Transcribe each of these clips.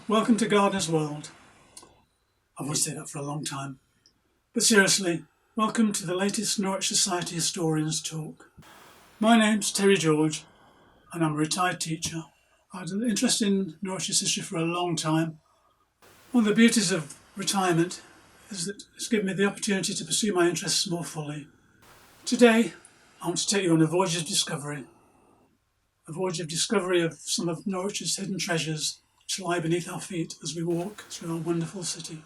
Welcome to Gardener's World. I've wanted to say that for a long time. But seriously, welcome to the latest Norwich Society Historians Talk. My name's Terry George, and I'm a retired teacher. I had an interest in Norwich's history for a long time. One of the beauties of retirement is that it's given me the opportunity to pursue my interests more fully. Today, I want to take you on a voyage of discovery. A voyage of discovery of some of Norwich's hidden treasures which lie beneath our feet as we walk through our wonderful city.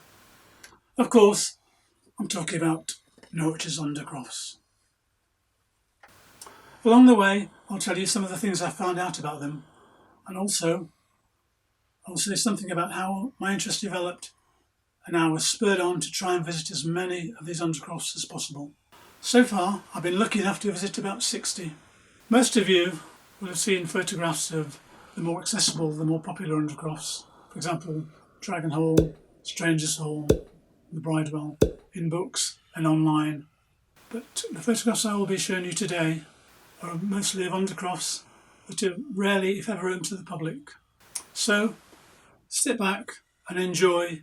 Of course, I'm talking about Norwich's Undercrofts. Along the way, I'll tell you some of the things I found out about them, and also I'll say something about how my interest developed and how I was spurred on to try and visit as many of these Undercrofts as possible. So far, I've been lucky enough to visit about 60. Most of you will have seen photographs of the more accessible, the more popular Undercrofts. For example, Dragon Hall, Strangers' Hall, the Bridewell, in books and online. But the photographs I will be showing you today are mostly of Undercrofts that are rarely, if ever, open to the public. So, sit back and enjoy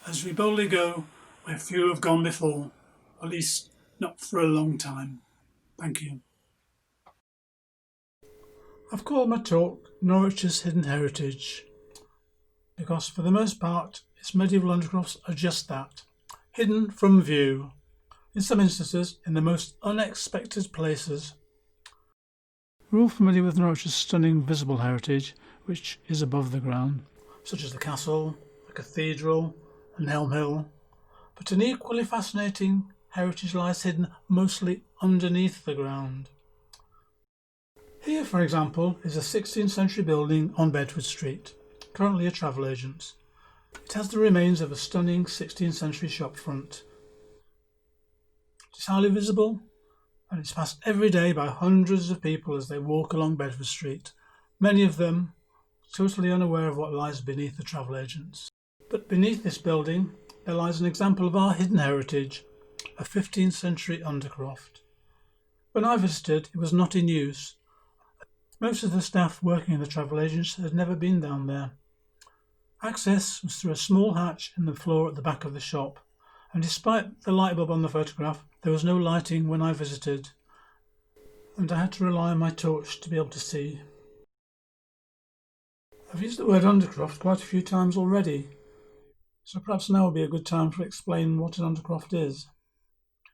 as we boldly go where few have gone before, at least not for a long time. Thank you. I've called my talk Norwich's Hidden Heritage because for the most part its medieval Undercrofts are just that, hidden from view, in some instances in the most unexpected places. We're all familiar with Norwich's stunning visible heritage which is above the ground, such as the castle, the cathedral and Helm Hill, but an equally fascinating heritage lies hidden mostly underneath the ground. Here, for example, is a 16th century building on Bedford Street, currently a travel agent's. It has the remains of a stunning 16th century shop front. It is highly visible and it's passed every day by hundreds of people as they walk along Bedford Street, many of them totally unaware of what lies beneath the travel agents. But beneath this building there lies an example of our hidden heritage, a 15th century Undercroft. When I visited, it was not in use. Most of the staff working in the travel agents had never been down there. Access was through a small hatch in the floor at the back of the shop, and despite the light bulb on the photograph, there was no lighting when I visited, and I had to rely on my torch to be able to see. I've used the word Undercroft quite a few times already, so perhaps now would be a good time to explain what an Undercroft is.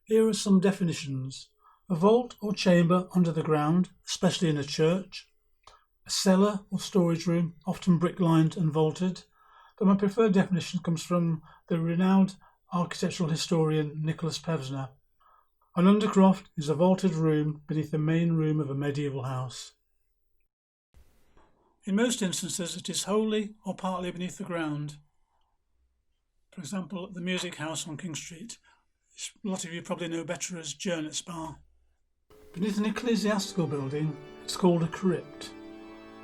Here are some definitions. A vault or chamber under the ground, especially in a church. A cellar or storage room, often brick-lined and vaulted, but my preferred definition comes from the renowned architectural historian Nicholas Pevsner. An Undercroft is a vaulted room beneath the main room of a medieval house. In most instances it is wholly or partly beneath the ground. For example, at the Music House on King Street, which a lot of you probably know better as Jernet's Bar. Beneath an ecclesiastical building, it's called a crypt.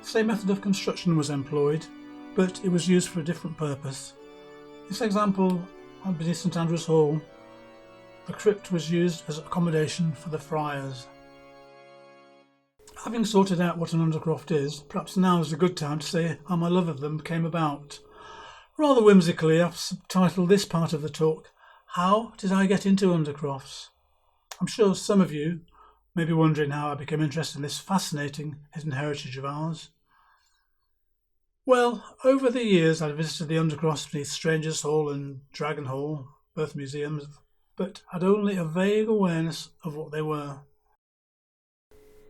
The same method of construction was employed, but it was used for a different purpose. This example, beneath St Andrew's Hall, the crypt was used as accommodation for the friars. Having sorted out what an Undercroft is, perhaps now is a good time to say how my love of them came about. Rather whimsically, I've subtitled this part of the talk, How Did I Get into Undercrofts? I'm sure some of you may be wondering how I became interested in this fascinating hidden heritage of ours. Well, over the years I'd visited the Undercrofts beneath Strangers' Hall and Dragon Hall, both museums, but had only a vague awareness of what they were.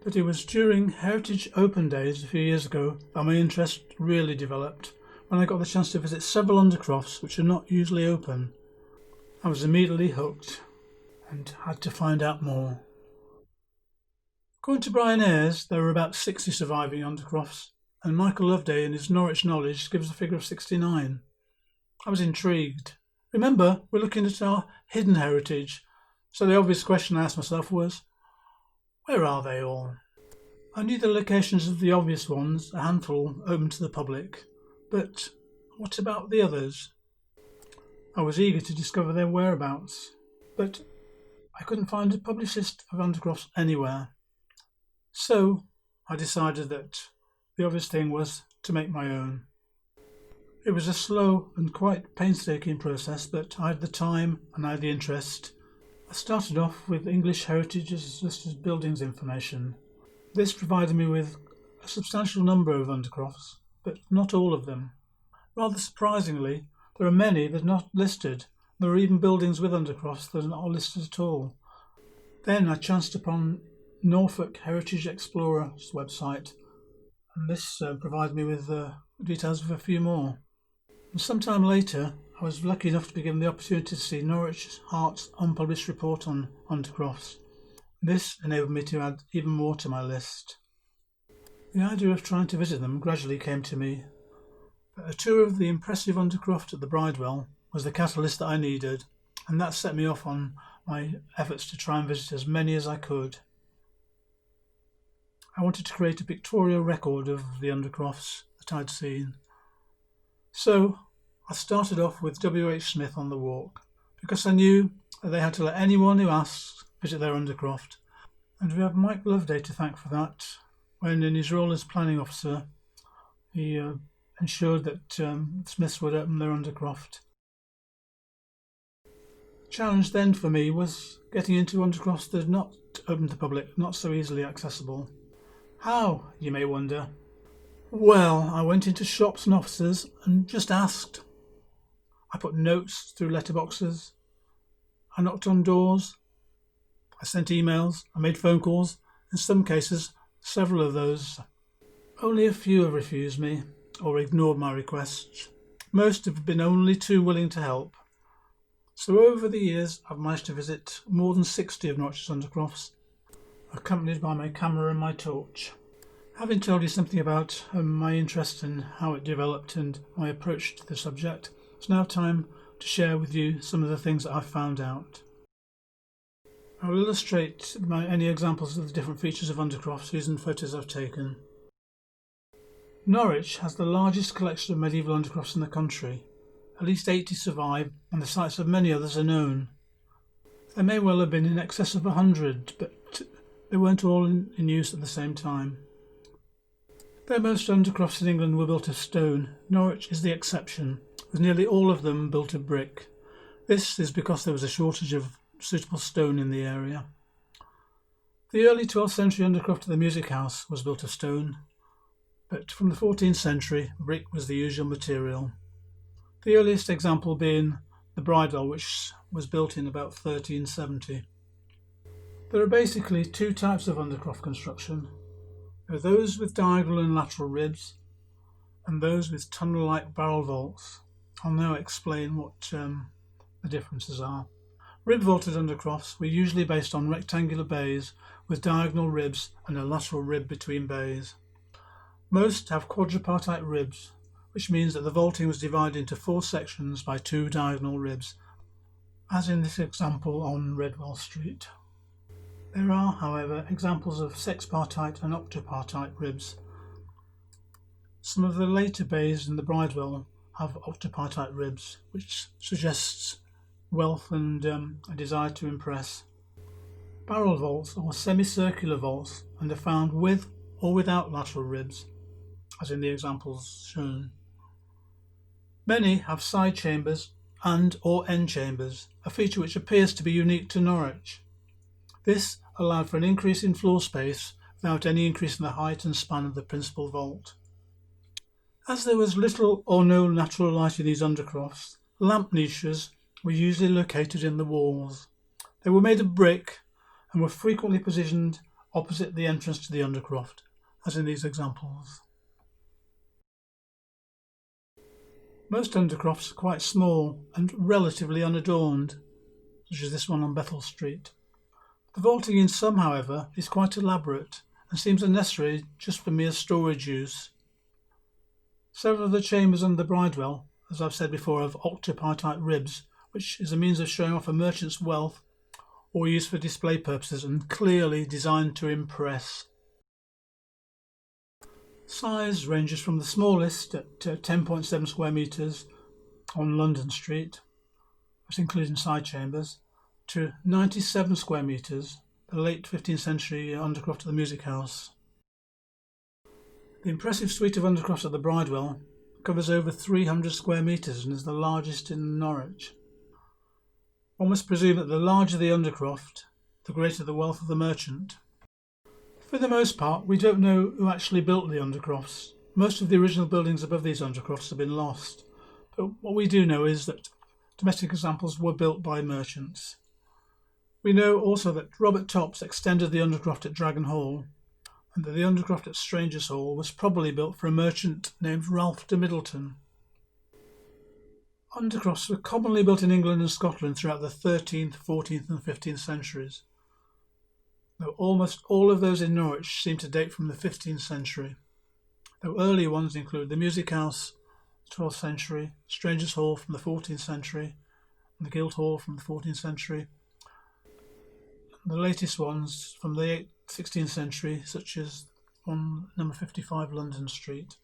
But it was during Heritage Open Days a few years ago that my interest really developed, when I got the chance to visit several Undercrofts which are not usually open. I was immediately hooked and had to find out more. According to Brian Ayres, there were about 60 surviving Undercrofts, and Michael Loveday in his Norwich Knowledge gives a figure of 69. I was intrigued. Remember, we're looking at our hidden heritage, so the obvious question I asked myself was, where are they all? I knew the locations of the obvious ones, a handful open to the public, but what about the others? I was eager to discover their whereabouts, but I couldn't find a published list of Undercrofts anywhere. So I decided that the obvious thing was to make my own. It was a slow and quite painstaking process, but I had the time and I had the interest. I started off with English heritage as listed buildings information. This provided me with a substantial number of undercrofts, but not all of them. Rather surprisingly, there are many that are not listed. There are even buildings with undercrofts that are not listed at all. Then I chanced upon Norfolk Heritage Explorer's website, and this provided me with details of a few more. And sometime later, I was lucky enough to be given the opportunity to see Norwich Hart's unpublished report on undercrofts. This enabled me to add even more to my list. The idea of trying to visit them gradually came to me. A tour of the impressive undercroft at the Bridewell was the catalyst that I needed, and that set me off on my efforts to try and visit as many as I could. I wanted to create a pictorial record of the undercrofts that I'd seen. So I started off with W.H. Smith on the walk, because I knew that they had to let anyone who asks visit their undercroft, and we have Mike Loveday to thank for that, when in his role as planning officer he ensured that Smiths would open their undercroft. The challenge then for me was getting into undercrofts that are not open to the public, not so easily accessible. How, you may wonder? Well, I went into shops and offices and just asked. I put notes through letterboxes. I knocked on doors. I sent emails. I made phone calls. In some cases, several of those. Only a few have refused me or ignored my requests. Most have been only too willing to help. So over the years, I've managed to visit more than 60 of Norwich's undercrofts, accompanied by my camera and my torch. Having told you something about my interest and how it developed and my approach to the subject, it's now time to share with you some of the things that I've found out. I will illustrate any examples of the different features of undercrofts using photos I've taken. Norwich has the largest collection of medieval undercrofts in the country. At least 80 survive, and the sites of many others are known. There may well have been in excess of 100, but they weren't all in use at the same time. Though most undercrofts in England were built of stone, Norwich is the exception, with nearly all of them built of brick. This is because there was a shortage of suitable stone in the area. The early 12th century undercroft of the music house was built of stone, but from the 14th century, brick was the usual material. The earliest example being the Bridewell, which was built in about 1370. There are basically two types of undercroft construction. There are those with diagonal and lateral ribs, and those with tunnel-like barrel vaults. I'll now explain what the differences are. Rib-vaulted undercrofts were usually based on rectangular bays with diagonal ribs and a lateral rib between bays. Most have quadripartite ribs, which means that the vaulting was divided into 4 sections by 2 diagonal ribs, as in this example on Redwell Street. There are, however, examples of sexpartite and octopartite ribs. Some of the later bays in the Bridewell have octopartite ribs, which suggests wealth and a desire to impress. Barrel vaults are semicircular vaults and are found with or without lateral ribs, as in the examples shown. Many have side chambers and or end chambers, a feature which appears to be unique to Norwich. This allowed for an increase in floor space without any increase in the height and span of the principal vault. As there was little or no natural light in these undercrofts, lamp niches were usually located in the walls. They were made of brick and were frequently positioned opposite the entrance to the undercroft, as in these examples. Most undercrofts are quite small and relatively unadorned, such as this one on Bethel Street. The vaulting in some, however, is quite elaborate and seems unnecessary just for mere storage use. Several of the chambers under the Bridewell, as I've said before, have octopartite ribs, which is a means of showing off a merchant's wealth or used for display purposes and clearly designed to impress. Size ranges from the smallest at 10.7 square metres on London Street, that's including side chambers, to 97 square metres, the late 15th century undercroft of the music house. The impressive suite of undercrofts at the Bridewell covers over 300 square metres and is the largest in Norwich. One must presume that the larger the undercroft, the greater the wealth of the merchant. For the most part, we don't know who actually built the undercrofts. Most of the original buildings above these undercrofts have been lost, but what we do know is that domestic examples were built by merchants. We know also that Robert Tops extended the undercroft at Dragon Hall, and that the undercroft at Strangers' Hall was probably built for a merchant named Ralph de Middleton. Undercrofts were commonly built in England and Scotland throughout the 13th, 14th and 15th centuries, though almost all of those in Norwich seem to date from the 15th century, though earlier ones include the Music House, 12th century, Strangers' Hall from the 14th century, and the Guildhall from the 14th century. The latest ones from the 16th century, such as on number 55 London Street.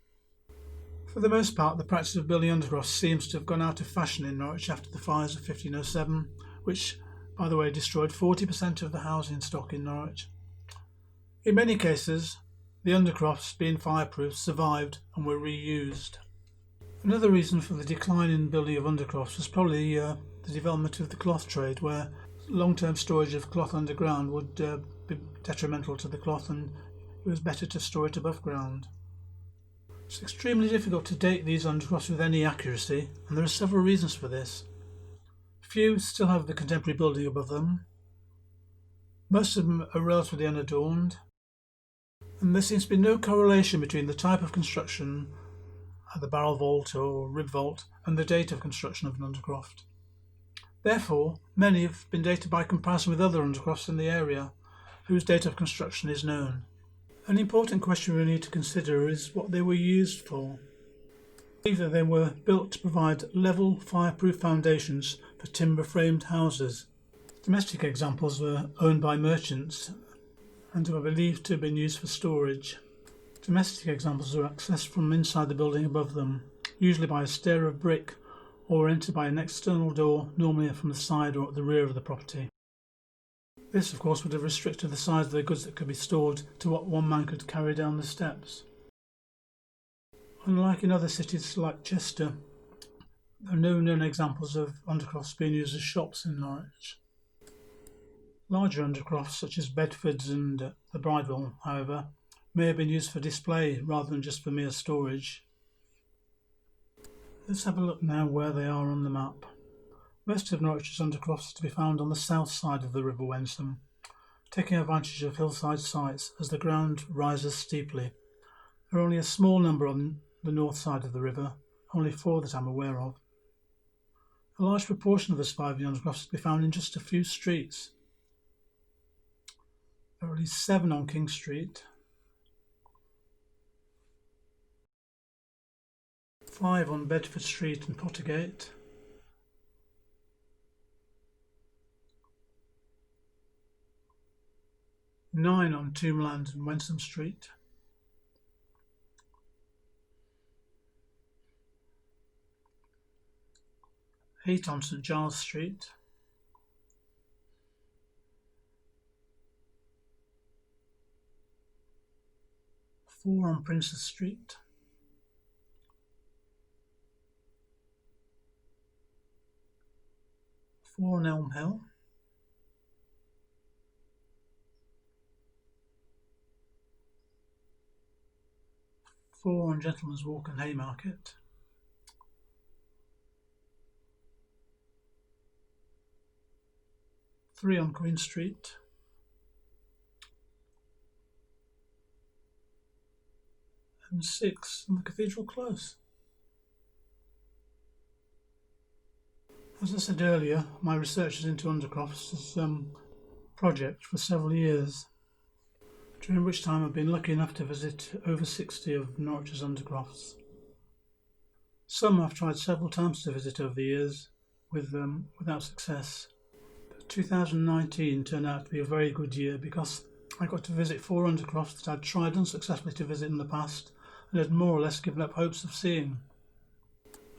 For the most part, the practice of building undercrofts seems to have gone out of fashion in Norwich after the fires of 1507, which, by the way, destroyed 40% of the housing stock in Norwich. In many cases, the undercrofts, being fireproof, survived and were reused. Another reason for the decline in building of undercrofts was probably the development of the cloth trade, where long-term storage of cloth underground would be detrimental to the cloth, and it was better to store it above ground. It's extremely difficult to date these undercrofts with any accuracy, and there are several reasons for this. Few still have the contemporary building above them. Most of them are relatively unadorned, and there seems to be no correlation between the type of construction, the barrel vault or rib vault, and the date of construction of an undercroft. Therefore, many have been dated by comparison with other undercrofts in the area, whose date of construction is known. An important question we need to consider is what they were used for. Either they were built to provide level, fireproof foundations for timber-framed houses. Domestic examples were owned by merchants and were believed to have been used for storage. Domestic examples were accessed from inside the building above them, usually by a stair of brick, or entered by an external door, normally from the side or at the rear of the property. This, of course, would have restricted the size of the goods that could be stored to what one man could carry down the steps. Unlike in other cities like Chester, there are no known examples of undercrofts being used as shops in Norwich. Larger undercrofts, such as Bedford's and the Bridewell, however, may have been used for display rather than just for mere storage. Let's have a look now where they are on the map. Most of Norwich's undercrofts are to be found on the south side of the River Wensum, taking advantage of hillside sites as the ground rises steeply. There are only a small number on the north side of the river, only 4 that I'm aware of. A large proportion of the surviving undercrofts to be found in just a few streets. There are at least 7 on King Street, 5 on Bedford Street and Pottergate, 9 on Tombland and Wensum Street, 8 on St Giles Street, 4 on Princess Street, 4 on Elm Hill, 4 on Gentleman's Walk and Haymarket, 3 on Queen Street, and 6 on the Cathedral Close. As I said earlier, my research into undercrofts is a project for several years, during which time I've been lucky enough to visit over 60 of Norwich's undercrofts. Some I've tried several times to visit over the years, without success. But 2019 turned out to be a very good year because I got to visit 4 undercrofts that I'd tried unsuccessfully to visit in the past and had more or less given up hopes of seeing,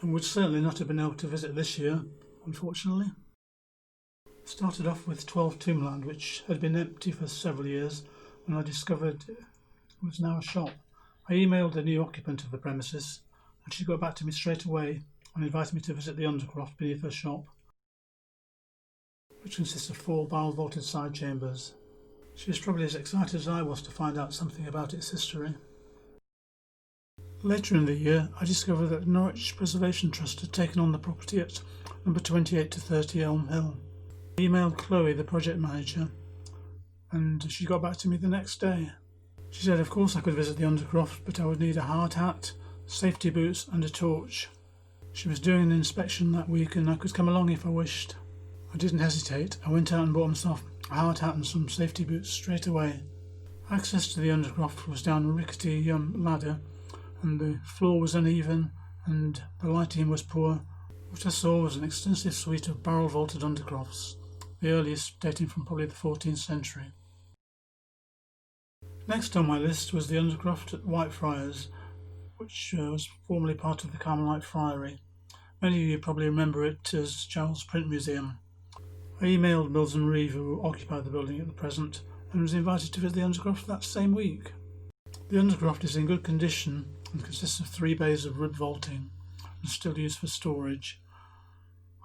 and would certainly not have been able to visit this year, unfortunately. Started off with 12 Tombland, which had been empty for several years when I discovered it was now a shop. I emailed the new occupant of the premises and she got back to me straight away and invited me to visit the Undercroft beneath her shop, which consists of 4 barrel-vaulted side chambers. She was probably as excited as I was to find out something about its history. Later in the year, I discovered that the Norwich Preservation Trust had taken on the property at number 28 to 30 Elm Hill. I emailed Chloe, the project manager, and she got back to me the next day. She said of course I could visit the Undercroft, but I would need a hard hat, safety boots and a torch. She was doing an inspection that week and I could come along if I wished. I didn't hesitate. I went out and bought myself a hard hat and some safety boots straight away. Access to the Undercroft was down a rickety ladder, and the floor was uneven and the lighting was poor. What I saw was an extensive suite of barrel-vaulted undercrofts, the earliest dating from probably the 14th century. Next on my list was the Undercroft at Whitefriars, which was formerly part of the Carmelite Friary. Many of you probably remember it as Charles Print Museum. I emailed Mills and Reeve, who occupy the building at the present, and was invited to visit the Undercroft that same week. The Undercroft is in good condition and consists of 3 bays of rib vaulting and still used for storage.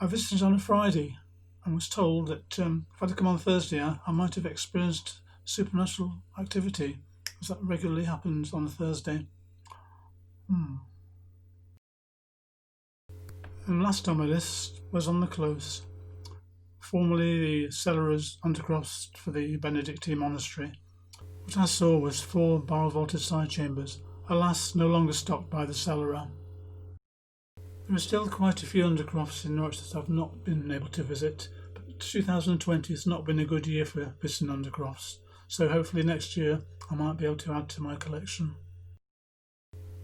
I visited on a Friday and was told that if I'd come on Thursday I might have experienced supernatural activity, as that regularly happens on a Thursday. And last on my list was on the Close, formerly the Cellar's Undercrofts for the Benedictine monastery. What I saw was 4 barrel-vaulted side chambers, alas no longer stocked by the cellarer. There are still quite a few Undercrofts in Norwich that I've not been able to visit, but 2020 has not been a good year for visiting Undercrofts, so hopefully next year I might be able to add to my collection.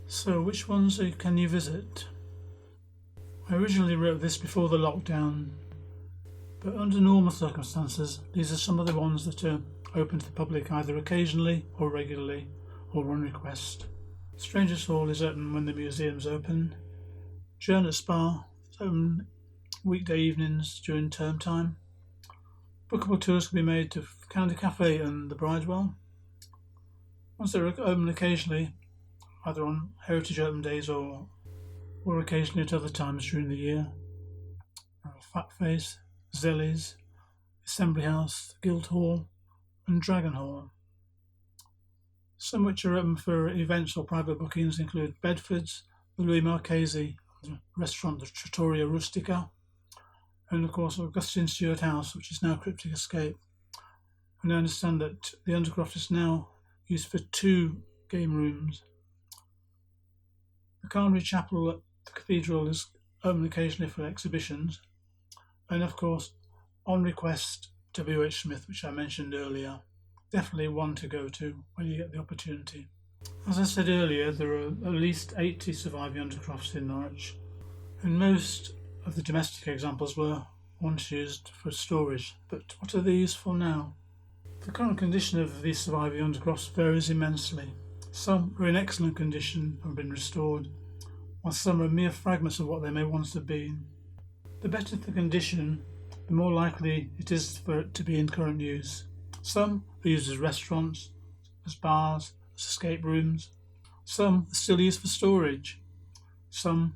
So which ones can you visit? I originally wrote this before the lockdown, but under normal circumstances these are some of the ones that are open to the public either occasionally or regularly or on request. Strangers Hall is open when the museum's open. Journey Spa is open weekday evenings during term time. Bookable tours can be made to Candy Cafe and the Bridewell. Once they're open occasionally, either on Heritage Open Days or occasionally at other times during the year. Fat Face, Zellies, Assembly House, Guildhall and Dragon Hall. Some which are open for events or private bookings include Bedford's, the Louis Marchese, the restaurant the Trattoria Rustica, and of course Augustine Stewart House, which is now Cryptic Escape. And I understand that the Undercroft is now used for 2 game rooms. The Carnary Chapel at the Cathedral is open occasionally for exhibitions, and of course on request W.H. Smith, which I mentioned earlier. Definitely one to go to when you get the opportunity. As I said earlier, there are at least 80 surviving Undercrofts in Norwich, and most of the domestic examples were once used for storage, but what are they used for now? The current condition of these surviving Undercrofts varies immensely. Some are in excellent condition and have been restored, while some are mere fragments of what they may once have been. The better the condition, the more likely it is for it to be in current use. Some are used as restaurants, as bars, as escape rooms. Some are still used for storage. Some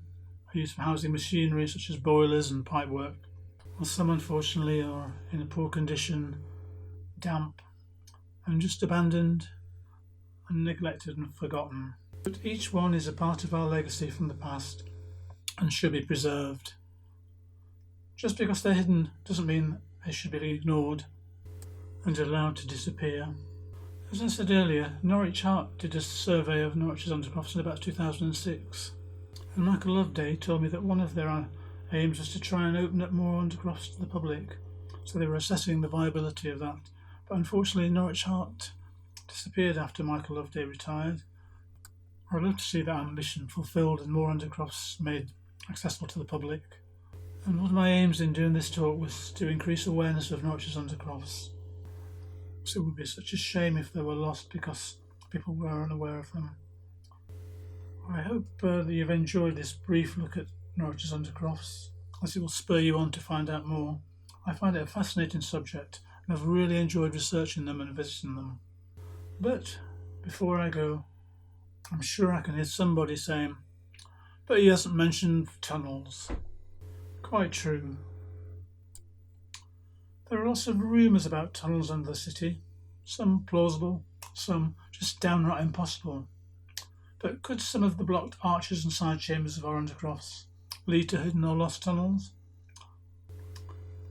are used for housing machinery such as boilers and pipework, while some unfortunately are in a poor condition, damp, and just abandoned and neglected and forgotten. But each one is a part of our legacy from the past and should be preserved. Just because they're hidden doesn't mean they should be ignored and allowed to disappear. As I said earlier, Norwich Heart did a survey of Norwich's Undercrofts in about 2006, and Michael Loveday told me that one of their aims was to try and open up more Undercrofts to the public, so they were assessing the viability of that. But unfortunately Norwich Heart disappeared after Michael Loveday retired. I'd love to see that ambition fulfilled and more Undercrofts made accessible to the public. And one of my aims in doing this talk was to increase awareness of Norwich's Undercrofts. So it would be such a shame if they were lost because people were unaware of them. I hope that you've enjoyed this brief look at Norwich's Undercrofts, as it will spur you on to find out more. I find it a fascinating subject and I've really enjoyed researching them and visiting them. But before I go, I'm sure I can hear somebody saying, but he hasn't mentioned tunnels. Quite true. There are lots of rumours about tunnels under the city, some plausible, some just downright impossible. But could some of the blocked arches and side chambers of our Undercrofts lead to hidden or lost tunnels?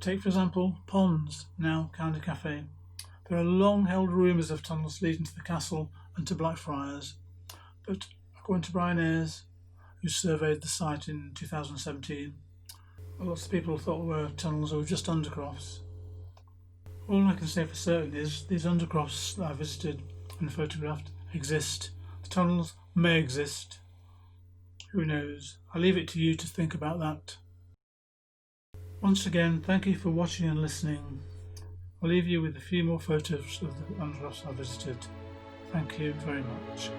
Take, for example, Ponds, now County Cafe. There are long-held rumours of tunnels leading to the castle and to Blackfriars, but according to Brian Ayres, who surveyed the site in 2017, lots of people thought there were tunnels or just Undercrofts. All I can say for certain is these Undercrofts that I visited and photographed exist. The tunnels may exist. Who knows? I leave it to you to think about that. Once again, thank you for watching and listening. I'll leave you with a few more photos of the Undercrofts I visited. Thank you very much.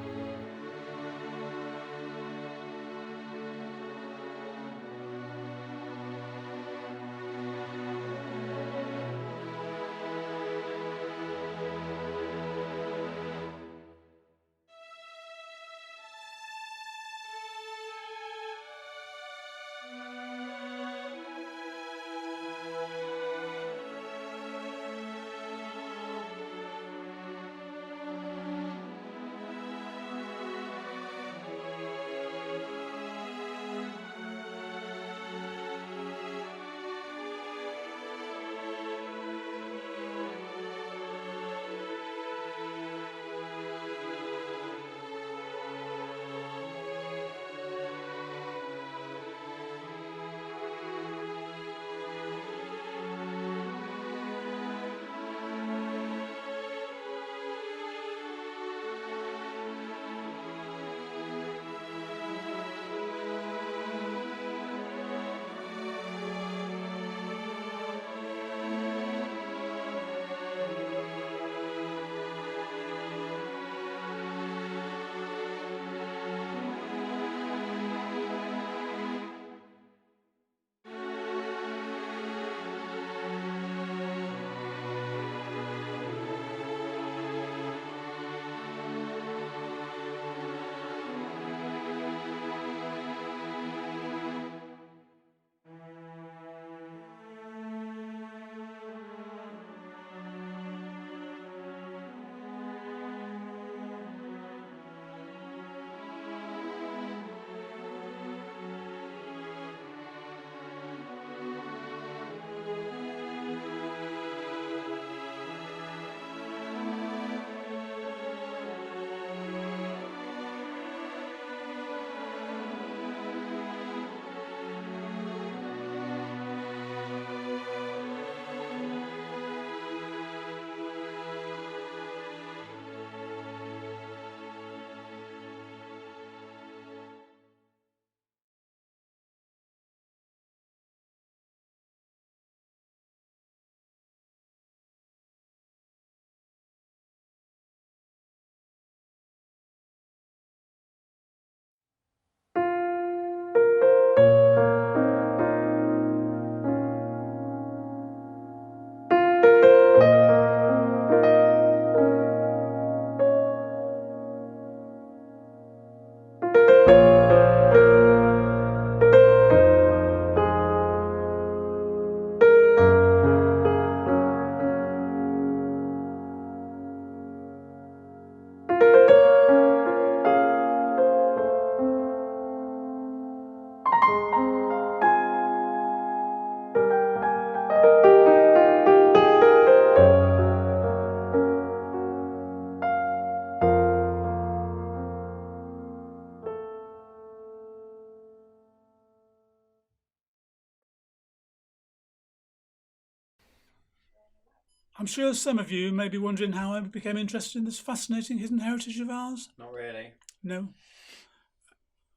I'm sure some of you may be wondering how I became interested in this fascinating hidden heritage of ours. Not really. No.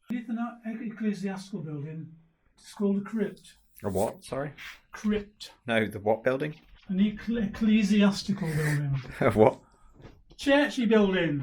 Beneath an ecclesiastical building, it's called a crypt. A what? Sorry? Crypt. No, the what building? An ecclesiastical building. Of what? Churchy building.